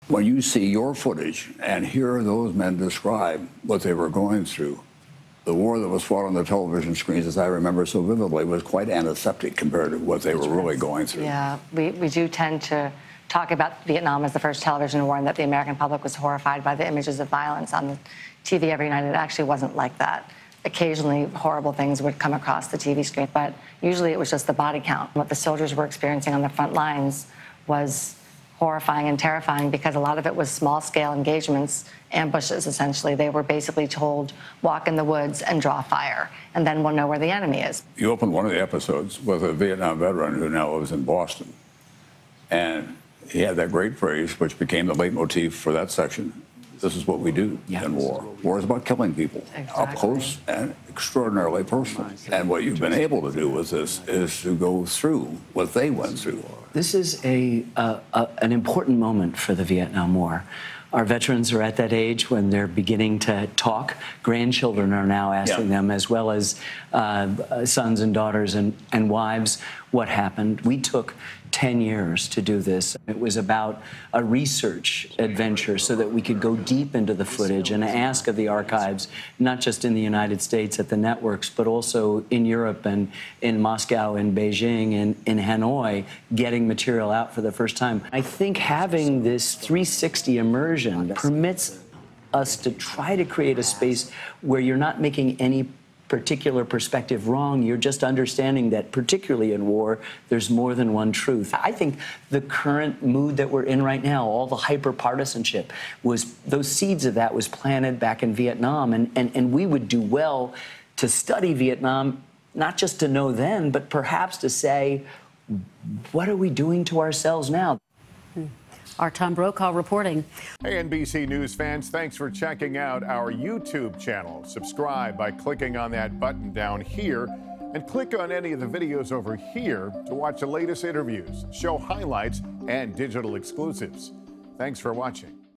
When you see your footage and hear those men describe what they were going through, the war that was fought on the television screens, as I remember so vividly, was quite antiseptic compared to what they were really going through. Yeah, we do tend to talk about Vietnam as the first television war and that the American public was horrified by the images of violence on the TV every night. It actually wasn't like that. Occasionally, horrible things would come across the TV screen, but usually it was just the body count. What the soldiers were experiencing on the front lines was horrifying and terrifying because a lot of it was small-scale engagements, ambushes, essentially. They were basically told, walk in the woods and draw fire, and then we'll know where the enemy is. You opened one of the episodes with a Vietnam veteran who now lives in Boston, and he had that great phrase, which became the leitmotif for that section. This is what we do in war. War is about killing people, up close and extraordinarily personal. And what you've been able to do with this is to go through what they went through. This is an important moment for the Vietnam War. Our veterans are at that age when they're beginning to talk. Grandchildren are now asking them, as well as sons and daughters and wives, what happened. We took 10 years to do this. It was about a research adventure so that we could go deep into the footage and ask of the archives, not just in the United States at the networks, but also in Europe and in Moscow and Beijing and in Hanoi, getting material out for the first time. I think having this 360 immersion permits us to try to create a space where you're not making any particular perspective wrong. You're just understanding that, particularly in war, there's more than one truth. I think the current mood that we're in right now, all the hyper-partisanship, those seeds of that was planted back in Vietnam, and we would do well to study Vietnam, not just to know then, but perhaps to say, what are we doing to ourselves now? Our Tom Brokaw reporting. Hey, NBC News fans, thanks for checking out our YouTube channel. Subscribe by clicking on that button down here and click on any of the videos over here to watch the latest interviews, show highlights, and digital exclusives. Thanks for watching.